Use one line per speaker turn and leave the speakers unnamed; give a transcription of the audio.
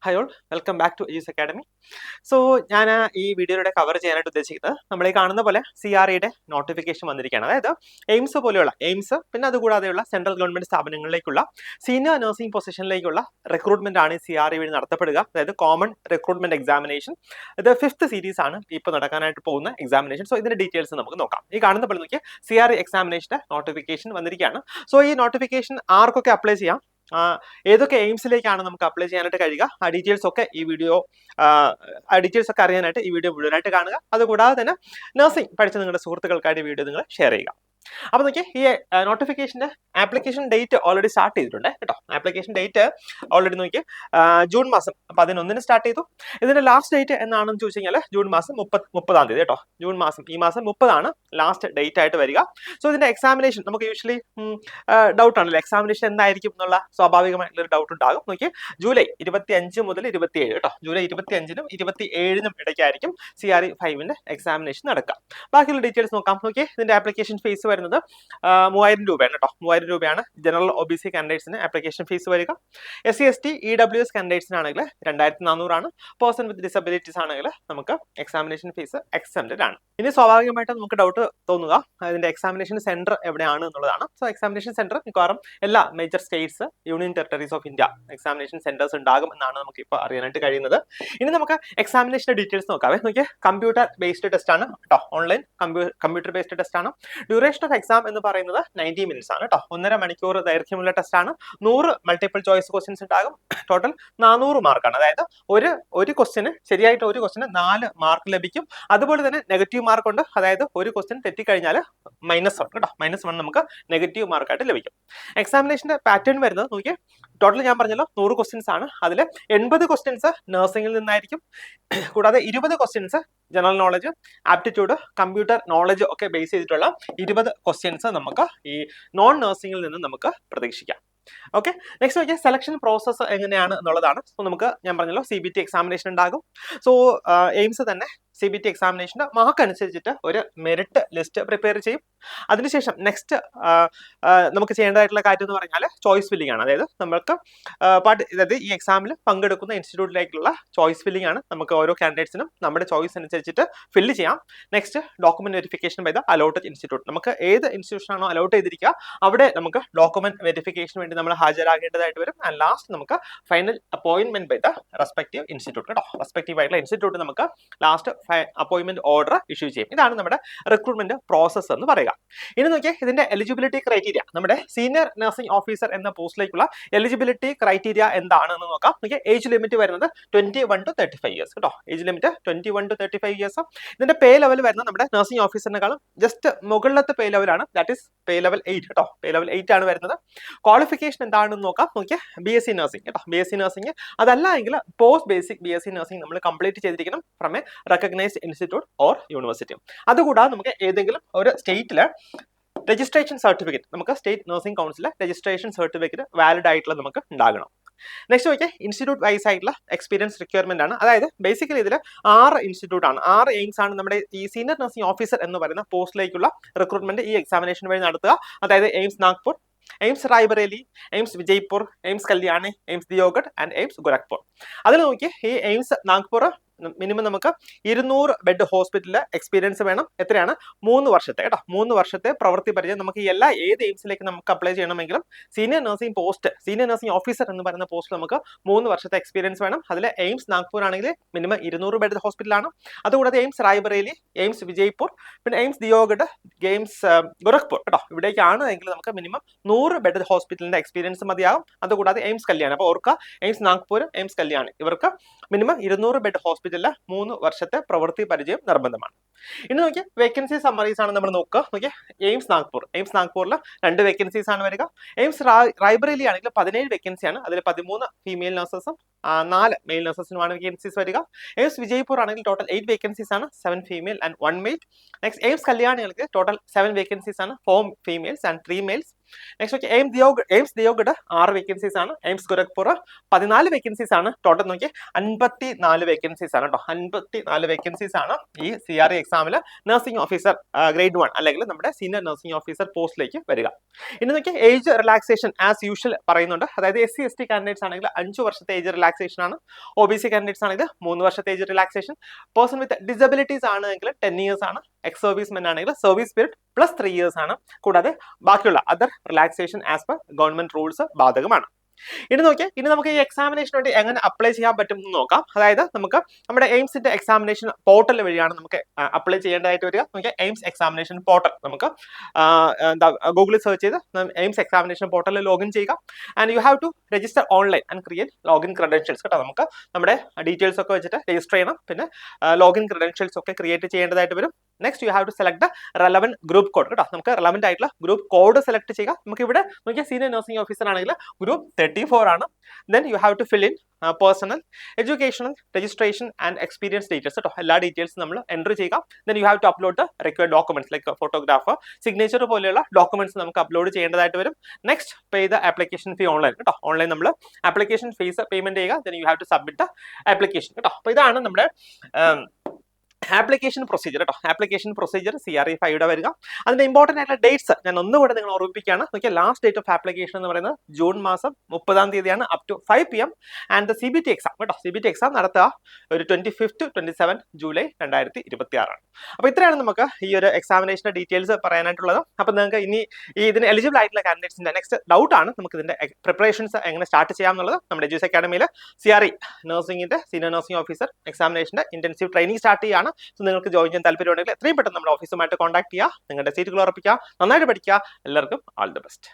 Hi all, welcome back two is academy. So ഞാൻ ഈ വീഡിയോയുടെ കവർ ചെയ്യാനായിട്ട് ഉദ്ദേശിക്കുന്നത് നമ്മൾ ഈ കാണുന്ന പോലെ CREയുടെ നോട്ടിഫിക്കേഷൻ വന്നിരിക്കുകയാണ്. അതായത് എയിംസ് പോലെയുള്ള എയിംസ് പിന്നെ അതുകൂടാതെയുള്ള സെൻട്രൽ ഗവൺമെന്റ് സ്ഥാപനങ്ങളിലേക്കുള്ള സീനിയർ നഴ്സിംഗ് പൊസിഷനിലേക്കുള്ള റിക്രൂട്ട്മെന്റ് ആണ് CRE വഴി നടത്തപ്പെടുക. അതായത് കോമൺ റിക്രൂട്ട്മെന്റ് എക്സാമിനേഷൻ. ഇത് 5th സീരീസ് ആണ് ഇപ്പോൾ നടക്കാനായിട്ട് പോകുന്ന എക്സാമിനേഷൻ. സോ ഇതിന്റെ ഡീറ്റെയിൽസ് നമുക്ക് നോക്കാം. ഈ കാണുന്ന പോലെ നോക്കിയാൽ CRE എക്സാമിനേഷന്റെ നോട്ടിഫിക്കേഷൻ വന്നിരിക്കുകയാണ്. സോ ഈ നോട്ടിഫിക്കേഷൻ ആർക്കൊക്കെ അപ്ലൈ ചെയ്യാം, ഏതൊക്കെ എയിംസിലേക്കാണ് നമുക്ക് അപ്ലൈ ചെയ്യാനായിട്ട് കഴിയുക, ആ ഡീറ്റെയിൽസ് ഒക്കെ അറിയാനായിട്ട് ഈ വീഡിയോ മുഴുവനായിട്ട് കാണുക. അതുകൂടാതെ തന്നെ നഴ്സിംഗ് പഠിച്ച നിങ്ങളുടെ സുഹൃത്തുക്കൾക്കായിട്ട് ഈ വീഡിയോ നിങ്ങൾ ഷെയർ ചെയ്യുക. അപ്പൊ നോക്കിയേ, ഈ നോട്ടിഫിക്കേഷന്റെ ആപ്ലിക്കേഷൻ ഡേറ്റ് ഓൾറെഡി സ്റ്റാർട്ട് ചെയ്തിട്ടുണ്ട് കേട്ടോ. ആപ്ലിക്കേഷൻ ഡേറ്റ് ഓൾറെഡി നോക്കിയേ ജൂൺ മാസം 11 സ്റ്റാർട്ട് ചെയ്തു. ഇതിന്റെ ലാസ്റ്റ് ഡേറ്റ് എന്നാണെന്ന് ചോദിച്ചു കഴിഞ്ഞാൽ ജൂൺ മാസം 30 കേട്ടോ. ജൂൺ മാസം ഈ മാസം 30 ലാസ്റ്റ് ഡേറ്റ് ആയിട്ട് വരിക. സോ ഇതിന്റെ എക്സാമിനേഷൻ നമുക്ക് യൂഷ്വലി ഡൗട്ട് ആണല്ലോ, എക്സാമിനേഷൻ എന്തായിരിക്കും എന്നുള്ള സ്വാഭാവികമായിട്ടുള്ള ഒരു ഡൗട്ട് ഉണ്ടാകും. നോക്കിയേ, ജൂലൈ 25 മുതൽ 27 കേട്ടോ. ജൂലൈ 25-നും 27-നും ഇടയ്ക്കായിരിക്കും CRE 5ന്റെ എക്സാമിനേഷൻ നടക്കുക. ബാക്കിയുള്ള ഡീറ്റെയിൽസ് നോക്കാം. നോക്കിയേ, ഇതിന്റെ ആപ്ലിക്കേഷൻ ഫീസ് വരുന്നത് 3000 രൂപയാണ് കേട്ടോ. 3000 രൂപയാണ് ജനറൽ OBC കാൻഡിഡേറ്റ്സിന് ആപ്ലിക്കേഷൻ ഫീസ് വരിക. SC ST EWS കാൻഡിഡേറ്റ്സിനാണെങ്കിൽ 2400 ആണ്. പേഴ്സൺ വിത്ത് ഡിസബിലിറ്റീസ് ആണെങ്കിൽ നമുക്ക് എക്സാമിനേഷൻ ഫീസ് എക്സംപ്റ്റഡ് ആണ്. ഇനി സ്വാഭാവികമായിട്ട് നമുക്ക് ഡൗട്ട് തോന്നുക ഇതിന്റെ എക്സാമിനേഷൻ സെന്റർ എവിടെയാണ് എന്നുള്ളതാണ്. സോ എക്സാമിനേഷൻ സെന്റർ മിക്കവാറും എല്ലാ major States, union territories of India examination centres ഉണ്ടാകും എന്നാണ് നമുക്ക് ഇപ്പോൾ അറിയാനായിട്ട് കഴിയുന്നത്. ഇനി നമുക്ക് എക്സാമിനേഷന്റെ ഡീറ്റെയിൽസ് നോക്കാവേ. നോക്കിയേ, കമ്പ്യൂട്ടർ ബേസ്ഡ് ടെസ്റ്റ് ആണ് കേട്ടോ. ഓൺലൈൻ കമ്പ്യൂട്ടർ ബേസ്ഡ് ടെസ്റ്റ് ആണ്. ഡ്യൂറേഷൻ ഓഫ് എക്സാം എന്ന് പറയുന്നത് 90 മിനിറ്റ്സ് ആണ് കേട്ടോ. 1.5 മണിക്കൂർ ദൈർഘ്യമുള്ള ടെസ്റ്റ് ആണ്. 100 മൾട്ടിപ്പിൾ ചോയ്സ് ക്വസ്റ്റ്യൻസ് ഉണ്ടാകും. ടോട്ടൽ 400 മാർക്കാണ്. അതായത് ഒരു ക്വസ്റ്റ്യന് ശരിയായിട്ട് ഒരു ക്വസ്റ്റ്യന് 4 മാർക്ക് ലഭിക്കും. അതുപോലെ തന്നെ നെഗറ്റീവ് മാർക്ക് ഉണ്ട്. അതായത് ഒരു ക്വസ്റ്റ്യൻ തെറ്റിക്കഴിഞ്ഞാൽ -1 കേട്ടോ. -1 നമുക്ക് നെഗറ്റീവ് മാർക്കായിട്ട് ലഭിക്കും. എക്സാമിനേഷന്റെ പാറ്റേൺ വരുന്നത് നോക്കിയേ, ടോട്ടൽ ഞാൻ പറഞ്ഞല്ലോ 100 ക്വസ്റ്റ്യൻസ് ആണ്. അതിൽ 80 ക്വസ്റ്റ്യൻസ് നഴ്സിംഗിൽ നിന്നായിരിക്കും. കൂടാതെ 20 questions general knowledge, aptitude, computer knowledge ഒക്കെ ബേസ് ചെയ്തിട്ടുള്ള 20 ക്വസ്റ്റ്യൻസ് നമുക്ക് ഈ നോൺ നഴ്സിംഗിൽ നിന്ന് നമുക്ക് പ്രതീക്ഷിക്കാം. ഓക്കെ, നെക്സ്റ്റ് നോക്കിയാൽ സെലക്ഷൻ പ്രോസസ്സ് എങ്ങനെയാണ് എന്നുള്ളതാണ്. സോ നമുക്ക് ഞാൻ പറഞ്ഞല്ലോ CBT എക്സാമിനേഷൻ ഉണ്ടാകും. സോ എയിംസ് തന്നെ CBT എക്സാമിനേഷന്റെ മാർക്ക് അനുസരിച്ചിട്ട് ഒരു മെറിറ്റ് ലിസ്റ്റ് പ്രിപ്പയർ ചെയ്യും. അതിനുശേഷം നെക്സ്റ്റ് നമുക്ക് ചെയ്യേണ്ടതായിട്ടുള്ള കാര്യം എന്ന് പറഞ്ഞാൽ ചോയ്സ് ഫില്ലിംഗ് ആണ്. അതായത് നമുക്ക് അതായത് ഈ എക്സാമിൽ പങ്കെടുക്കുന്ന ഇൻസ്റ്റിറ്റ്യൂട്ടിലേക്കുള്ള ചോയ്സ് ഫില്ലിംഗ് ആണ്. നമുക്ക് ഓരോ കാൻഡിഡേറ്റ്സിനും നമ്മുടെ ചോയ്സ് അനുസരിച്ചിട്ട് ഫില്ല് ചെയ്യാം. Next document verification by the allotted institute. നമുക്ക് ഏത് ഇൻസ്റ്റിറ്റ്യൂഷൻ ആണോ അലോട്ട് ചെയ്തിരിക്കുക അവിടെ നമുക്ക് ഡോക്യുമെന്റ് വെരിഫിക്കേഷന് വേണ്ടി നമ്മൾ ഹാജരാകേണ്ടതായിട്ട് വരും. ആൻഡ് ലാസ്റ്റ് നമുക്ക് final appointment by the respective institute കേട്ടോ. റെസ്പെക്റ്റീവ് ആയിട്ടുള്ള ഇൻസ്റ്റിറ്റ്യൂട്ട് നമുക്ക് ലാസ്റ്റ് അപ്പോയിന്റ്മെന്റ് ഓർഡർ ഇഷ്യൂ ചെയ്യും. ഇതാണ് നമ്മുടെ റിക്രൂട്ട്മെന്റ് പ്രോസസ് എന്ന് പറയുക. ഇനി നോക്കിയാൽ ഇതിന്റെ എലിജിബിലിറ്റി ക്രൈറ്റീരിയ, നമ്മുടെ സീനിയർ നഴ്സിംഗ് ഓഫീസർ എന്ന പോസ്റ്റിലേക്കുള്ള എലിജിബിലിറ്റി ക്രൈറ്റീരിയ എന്താണെന്ന് നോക്കാം. നോക്കിയാൽ ഏജ് ലിമിറ്റ് വരുന്നത് 21 to 35 ഇയേഴ്സ് കേട്ടോ. Age limit 21 to 35 years. ഇതിന്റെ പേ ലെവൽ വരുന്നത് നമ്മുടെ നഴ്സിംഗ് ഓഫീസറിനെക്കാളും ജസ്റ്റ് മുകളിലത്തെ പേ ലെവലാണ്. ദാറ്റ് ഈസ് പേ ലെവൽ 8 കേട്ടോ. പേ ലെവൽ 8 ആണ് വരുന്നത്. ക്വാളിഫിക്കേഷൻ എന്താണെന്ന് നോക്കാം. നോക്കിയാൽ BSc നഴ്സിംഗ് കേട്ടോ. BSc നഴ്സിംഗ് അതല്ല എങ്കിൽ പോസ്റ്റ് ബേസിക് BSc നഴ്സിംഗ് നമ്മൾ കംപ്ലീറ്റ് ചെയ്തിരിക്കണം from a recognised institute or university. അതുകൂടാതെ നമുക്ക് ഏതെങ്കിലും ഒരു സ്റ്റേറ്റില് രജിസ്ട്രേഷൻ സർട്ടിഫിക്കറ്റ്, നമുക്ക് സ്റ്റേറ്റ് നഴ്സിംഗ് കൗൺസിലെ രജിസ്ട്രേഷൻ സർട്ടിഫിക്കറ്റ് വാലിഡ് ആയിട്ടുള്ള നമുക്ക് ഉണ്ടാകണം. നെക്സ്റ്റ് നോക്കിയാൽ ഇൻസ്റ്റിറ്റ്യൂട്ട് വൈസ് ആയിട്ടുള്ള എക്സ്പീരിയൻസ് റിക്വയർമെന്റ് ആണ്. അതായത് ബേസിക്കലി ഇതിൽ 6 ഇൻസ്റ്റിറ്റ്യൂട്ട് ആണ്, 6 എയിംസ് ആണ് നമ്മുടെ ഈ സീനിയർ നഴ്സിംഗ് ഓഫീസർ എന്ന് പറയുന്ന പോസ്റ്റിലേക്കുള്ള റിക്രൂട്ട്മെന്റ് ഈ എക്സാമിനേഷൻ വഴി നടത്തുക. അതായത് AIIMS Nagpur, AIIMS Raebareli, AIIMS Vijaypur, AIIMS Kalyani, AIIMS ദിയോഗഡ് ആൻഡ് എയിംസ് ഗോരഖ്പൂർ. അതിൽ നോക്കി ഈ എയിംസ് നാഗ്പൂർ മിനിമം നമുക്ക് 200 ബെഡ് ഹോസ്പിറ്റലിലെ എക്സ്പീരിയൻസ് വേണം. എത്രയാണ്? 3 വർഷത്തെ കേട്ടോ. 3 വർഷത്തെ പ്രവൃത്തി പരിചയം. നമുക്ക് ഏത് എയിംസിലേക്ക് നമുക്ക് അപ്ലൈ ചെയ്യണമെങ്കിലും senior nursing post, senior nursing officer എന്ന് പറയുന്ന പോസ്റ്റ് നമുക്ക് 3 വർഷത്തെ എക്സ്പീരിയൻസ് വേണം. അതിൽ എയിംസ് നാഗ്പൂർ ആണെങ്കിൽ മിനിമം 200 ബെഡ് ഹോസ്പിറ്റലാണ്. അതുകൂടാതെ എയിംസ് റായ്ബറേലി, എയിംസ് വിജയ്പൂർ, പിന്നെ എയിംസ് ദിയോഗഡ്, എയിംസ് ഗോരഖ്പൂർ കേട്ടോ. ഇവിടേക്കാണ് എങ്കിൽ നമുക്ക് മിനിമം 100 ബെഡ് ഹോസ്പിറ്റലിന്റെ എക്സ്പീരിയൻസ് മതിയാകും. അതുകൂടാതെ എയിംസ് കല്യാണി, അപ്പോൾ ഓർക്കുക എയിംസ് നാഗ്പൂർ, എയിംസ് കല്യാണി ഇവർക്ക് മിനിമം 200 ബെഡ് ഹോസ്പിറ്റലിലെ 3 വർഷത്തെ പ്രവൃത്തി പരിചയം നിർബന്ധമാണ്. ഇനി നോക്കിയാൽ വേക്കൻസി സമ്മറീസ് ആണ് നമ്മൾ നോക്കുക. നോക്കിയാൽ എയിംസ് നാഗ്പൂറിൽ 2 വേക്കൻസീസ് ആണ് വരിക. എയിംസ് റായ്ബറേലി ആണെങ്കിൽ 17 വേക്കൻസിയാണ്. അതിൽ 13 ഫീമെയിൽ നഴ്സസും 4 മെയിൽ നഴ്സസിനുമാണ് വേക്കൻസീസ് വരിക. എയിംസ് വിജയ്പൂർ ആണെങ്കിൽ ടോട്ടൽ 8 വേക്കൻസീസ് ആണ്, 7 female and 1 male. Next AIIMS കല്യാണികൾക്ക് ടോട്ടൽ 7 വേക്കൻസീസ് ആണ്, 4 ഫീമെയിൽസ് ആൻഡ് 3 മെയിൽസ്. നെക്സ്റ്റ് നോക്കി എയിംസ് ദിയോഗഡ് 6 വേക്കൻസീസ് ആണ്. എയിംസ് ഗോരഖ്പൂർ 14 വേക്കൻസീസ് ആണ്. ടോട്ടൽ നോക്കി 54 വേക്കൻസീസ് ആണ് കേട്ടോ. 54 വേക്കൻസീസ് ആണ് ഈ CRE എക്സാമിൽ നഴ്സിംഗ് ഓഫീസർ ഗ്രേഡ് 1 അല്ലെങ്കിൽ നമ്മുടെ സീനിയർ നഴ്സിംഗ് ഓഫീസർ പോസ്റ്റിലേക്ക് വരിക. ഇനി നോക്കിയാൽ ഏജ് റിലാക്സേഷൻ ആസ് യൂഷ്വൽ പറയുന്നുണ്ട്. അതായത് SC/ST കാൻഡിഡേറ്റ്സ് ആണെങ്കിൽ 5 വർഷത്തെ ഏജ് റിലാക്സേഷൻ ആണ്. OBC കാൻഡിഡേറ്റ്സ് ആണെങ്കിൽ 3 വർഷത്തെ age relaxation. Person with disabilities ആണെങ്കിൽ 10 ഇയേഴ്സ് ആണ്. എക്സ് സർവീസ് മെൻ ആണെങ്കിൽ സർവീസ് പീരീഡ് പ്ലസ് 3 ഇയേഴ്സ് ആണ്. കൂടാതെ ബാക്കിയുള്ള other relaxation as per government rules ബാധകമാണ്. ഇനി നോക്കിയാൽ ഇനി നമുക്ക് ഈ എക്സാമിനേഷന് വേണ്ടി എങ്ങനെ അപ്ലൈ ചെയ്യാൻ പറ്റും എന്ന് നോക്കാം. അതായത് നമുക്ക് നമ്മുടെ എയിംസിന്റെ എക്സാമിനേഷൻ പോർട്ടൽ വഴിയാണ് നമുക്ക് അപ്ലൈ ചെയ്യേണ്ടതായിട്ട് വരിക. നോക്കിയാൽ എയിംസ് എക്സാമിനേഷൻ പോർട്ടൽ നമുക്ക് എന്താ ഗൂഗിളിൽ സെർച്ച് ചെയ്ത് എയിംസ് എക്സാമിനേഷൻ പോർട്ടലിൽ ലോഗിൻ ചെയ്യുക. And you have to register online and create login credentials കേട്ടോ. നമുക്ക് നമ്മുടെ ഡീറ്റെയിൽസ് ഒക്കെ വെച്ചിട്ട് രജിസ്റ്റർ ചെയ്യണം. പിന്നെ ലോഗിൻ ക്രെഡൻഷ്യൽസ് ഒക്കെ ക്രിയേറ്റ് ചെയ്യേണ്ടതായിട്ട് വരും. Next you have to select the relevant group code കേട്ടോ. നമുക്ക് റെലവന്റ് ആയിട്ടുള്ള ഗ്രൂപ്പ് കോഡ് സെലക്ട് ചെയ്യുക. നമുക്ക് ഇവിടെ നോക്കിയാൽ സീനിയർ നഴ്സിംഗ് ഓഫീസർ ആണെങ്കിൽ ഗ്രൂപ്പ് 34 ആണ്. Then you have to fill in personal, educational, registration and experience details കേട്ടോ. എല്ലാ ഡീറ്റെയിൽസും നമ്മൾ എൻട്രി ചെയ്യുക. Then you have to upload the required documents like photograph, signature പോലെയുള്ള ഡോക്യുമെന്റ്സ് നമുക്ക് അപ്ലോഡ് ചെയ്യേണ്ടതായിട്ട് വരും. Next pay the application fee online കേട്ടോ. ഓൺലൈൻ നമ്മൾ ആപ്ലിക്കേഷൻ ഫീസ് പേയ്മെന്റ് ചെയ്യുക. Then you have to submit the application കേട്ടോ. അപ്പോൾ ഇതാണ് നമ്മുടെ ആപ്ലിക്കേഷൻ പ്രൊസീജിയർ കേട്ടോ. ആപ്ലിക്കേഷൻ പ്രൊസീജിയർ CRE 5 വരിക. അതിന്റെ ഇമ്പോർട്ടന്റ് ആയിട്ടുള്ള ഡേറ്റ്സ് ഞാൻ ഒന്നുകൂടെ നിങ്ങൾ ഓർമ്മിപ്പിക്കുകയാണ്. നോക്കിയാൽ ലാസ്റ്റ് ഡേറ്റ് ഓഫ് ആപ്ലിക്കേഷൻ എന്ന് പറയുന്നത് ജൂൺ മാസം 30-ാം തീയതിയാണ് up to 5 PM. And CBT exam കേട്ടോ. CBT എക്സാം നടത്തുക ഒരു 25 to 27 ജൂലൈ 2026 ആണ്. അപ്പോൾ ഇത്രയാണ് നമുക്ക് ഈ ഒരു എക്സാമിനേഷന്റെ ഡീറ്റെയിൽസ് പറയാനായിട്ടുള്ളത്. അപ്പോൾ നിങ്ങൾക്ക് ഇനി ഈ ഇതിന് എലിജിബിൾ ആയിട്ടുള്ള കാൻഡിഡേറ്റ്സിന്റെ നെക്സ്റ്റ് ഡൗട്ട് ആണ് നമുക്ക് ഇതിന്റെ പ്രിപ്പറേഷൻസ് എങ്ങനെ സ്റ്റാർട്ട് ചെയ്യാം എന്നുള്ളത്. നമ്മുടെ എജ്യൂസ് അക്കാഡമിയിൽ CRE നഴ്സിംഗിന്റെ സീനിയർ നഴ്സിംഗ് ഓഫീസർ എക്സാമിനേഷന്റെ ഇന്റൻസീവ് ട്രെയിനിങ് സ്റ്റാർട്ട് ചെയ്യാണ്. സോ നിങ്ങൾക്ക് ജോയിൻ ചെയ്യാൻ താല്പര്യമുണ്ടെങ്കിൽ എത്രയും പെട്ടെന്ന് നമ്മുടെ ഓഫീസുമായിട്ട് കോൺടാക്ട് ചെയ്യുക. നിങ്ങളുടെ സീറ്റുകൾ ഉറപ്പിക്കുക. നന്നായിട്ട് പഠിക്കുക. എല്ലാവർക്കും ഓൾ ദി ബെസ്റ്റ്.